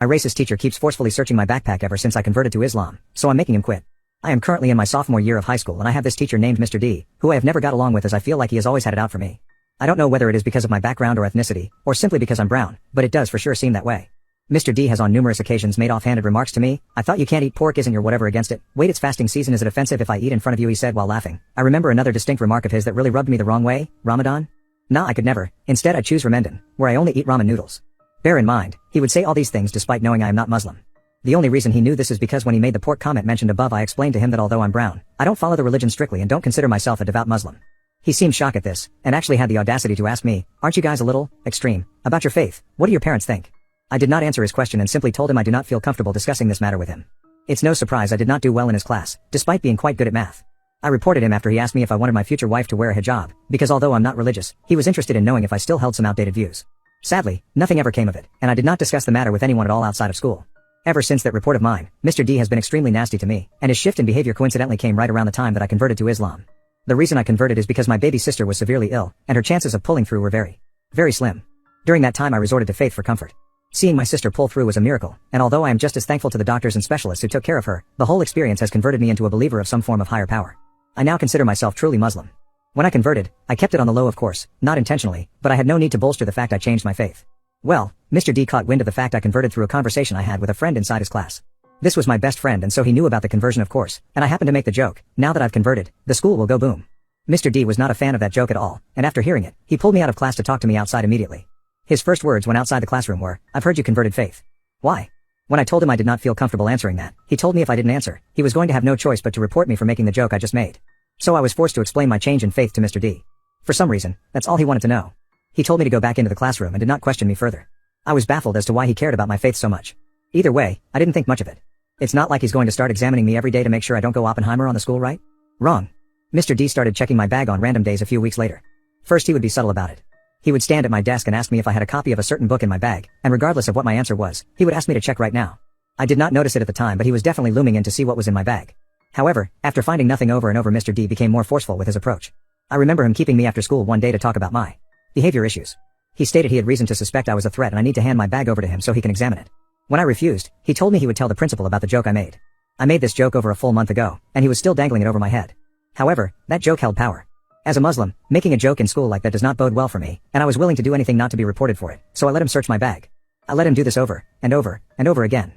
My racist teacher keeps forcefully searching my backpack ever since I converted to Islam, so I'm making him quit. I am currently in my sophomore year of high school and I have this teacher named Mr. D, who I have never got along with as I feel like he has always had it out for me. I don't know whether it is because of my background or ethnicity, or simply because I'm brown, but it does for sure seem that way. Mr. D has on numerous occasions made offhanded remarks to me. I thought you can't eat pork, isn't your whatever against it? Wait, it's fasting season, is it offensive if I eat in front of you, he said while laughing. I remember another distinct remark of his that really rubbed me the wrong way. Ramadan? Nah, I could never. Instead I choose Ramadan, where I only eat ramen noodles. Bear in mind, he would say all these things despite knowing I am not Muslim. The only reason he knew this is because when he made the pork comment mentioned above, I explained to him that although I'm brown, I don't follow the religion strictly and don't consider myself a devout Muslim. He seemed shocked at this, and actually had the audacity to ask me, aren't you guys a little extreme about your faith? What do your parents think? I did not answer his question and simply told him I do not feel comfortable discussing this matter with him. It's no surprise I did not do well in his class, despite being quite good at math. I reported him after he asked me if I wanted my future wife to wear a hijab, because although I'm not religious, he was interested in knowing if I still held some outdated views. Sadly, nothing ever came of it, and I did not discuss the matter with anyone at all outside of school. Ever since that report of mine, Mr. D has been extremely nasty to me, and his shift in behavior coincidentally came right around the time that I converted to Islam. The reason I converted is because my baby sister was severely ill, and her chances of pulling through were very slim. During that time I resorted to faith for comfort. Seeing my sister pull through was a miracle, and although I am just as thankful to the doctors and specialists who took care of her, the whole experience has converted me into a believer of some form of higher power. I now consider myself truly Muslim. When I converted, I kept it on the low of course, not intentionally, but I had no need to bolster the fact I changed my faith. Well, Mr. D caught wind of the fact I converted through a conversation I had with a friend inside his class. This was my best friend and so he knew about the conversion of course, and I happened to make the joke, now that I've converted, the school will go boom. Mr. D was not a fan of that joke at all, and after hearing it, he pulled me out of class to talk to me outside immediately. His first words when outside the classroom were, I've heard you converted faith. Why? When I told him I did not feel comfortable answering that, he told me if I didn't answer, he was going to have no choice but to report me for making the joke I just made. So I was forced to explain my change in faith to Mr. D. For some reason, that's all he wanted to know. He told me to go back into the classroom and did not question me further. I was baffled as to why he cared about my faith so much. Either way, I didn't think much of it. It's not like he's going to start examining me every day to make sure I don't go Oppenheimer on the school, right? Wrong. Mr. D started checking my bag on random days a few weeks later. First he would be subtle about it. He would stand at my desk and ask me if I had a copy of a certain book in my bag, and regardless of what my answer was, he would ask me to check right now. I did not notice it at the time, but he was definitely looming in to see what was in my bag. However, after finding nothing over and over, Mr. D became more forceful with his approach. I remember him keeping me after school one day to talk about my behavior issues. He stated he had reason to suspect I was a threat and I need to hand my bag over to him so he can examine it. When I refused, he told me he would tell the principal about the joke I made. I made this joke over a full month ago, and he was still dangling it over my head. However, that joke held power. As a Muslim, making a joke in school like that does not bode well for me, and I was willing to do anything not to be reported for it, so I let him search my bag. I let him do this over, and over, and over again.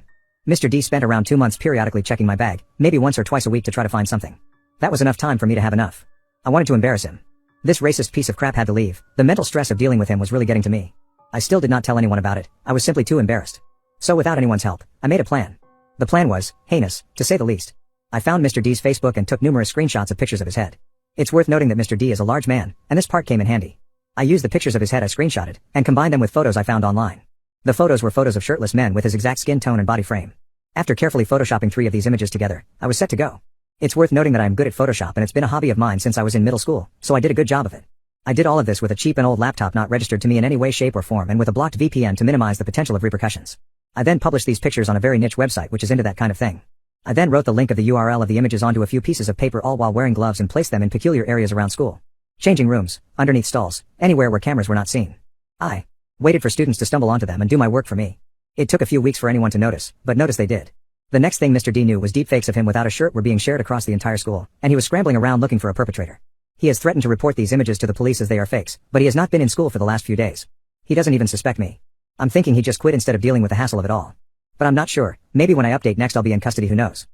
Mr. D spent around 2 months periodically checking my bag, maybe once or twice a week to try to find something. That was enough time for me to have enough. I wanted to embarrass him. This racist piece of crap had to leave. The mental stress of dealing with him was really getting to me. I still did not tell anyone about it, I was simply too embarrassed. So without anyone's help, I made a plan. The plan was heinous, to say the least. I found Mr. D's Facebook and took numerous screenshots of pictures of his head. It's worth noting that Mr. D is a large man, and this part came in handy. I used the pictures of his head I screenshotted, and combined them with photos I found online. The photos were photos of shirtless men with his exact skin tone and body frame. After carefully photoshopping 3 of these images together, I was set to go. It's worth noting that I am good at Photoshop and it's been a hobby of mine since I was in middle school, so I did a good job of it. I did all of this with a cheap and old laptop not registered to me in any way, shape or form, and with a blocked VPN to minimize the potential of repercussions. I then published these pictures on a very niche website which is into that kind of thing. I then wrote the link of the URL of the images onto a few pieces of paper all while wearing gloves and placed them in peculiar areas around school. Changing rooms, underneath stalls, anywhere where cameras were not seen. I waited for students to stumble onto them and do my work for me. It took a few weeks for anyone to notice, but notice they did. The next thing Mr. D knew was deepfakes of him without a shirt were being shared across the entire school, and he was scrambling around looking for a perpetrator. He has threatened to report these images to the police as they are fakes, but he has not been in school for the last few days. He doesn't even suspect me. I'm thinking he just quit instead of dealing with the hassle of it all. But I'm not sure, maybe when I update next I'll be in custody, who knows.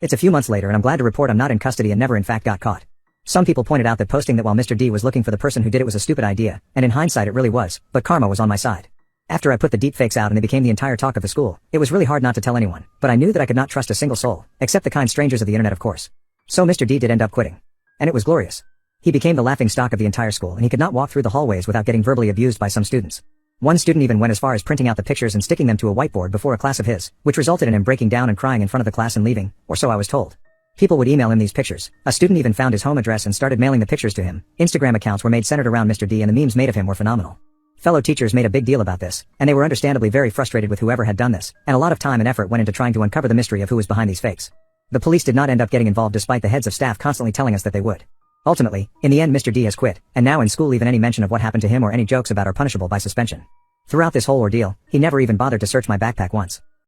It's a few months later and I'm glad to report I'm not in custody and never in fact got caught. Some people pointed out that posting that while Mr. D was looking for the person who did it was a stupid idea, and in hindsight it really was, but karma was on my side. After I put the deepfakes out and they became the entire talk of the school, it was really hard not to tell anyone, but I knew that I could not trust a single soul, except the kind strangers of the internet of course. So Mr. D did end up quitting. And it was glorious. He became the laughing stock of the entire school and he could not walk through the hallways without getting verbally abused by some students. One student even went as far as printing out the pictures and sticking them to a whiteboard before a class of his, which resulted in him breaking down and crying in front of the class and leaving, or so I was told. People would email him these pictures. A student even found his home address and started mailing the pictures to him. Instagram accounts were made centered around Mr. D and the memes made of him were phenomenal. Fellow teachers made a big deal about this, and they were understandably very frustrated with whoever had done this, and a lot of time and effort went into trying to uncover the mystery of who was behind these fakes. The police did not end up getting involved despite the heads of staff constantly telling us that they would. Ultimately, in the end Mr. D has quit, and now in school even any mention of what happened to him or any jokes about are punishable by suspension. Throughout this whole ordeal, he never even bothered to search my backpack once.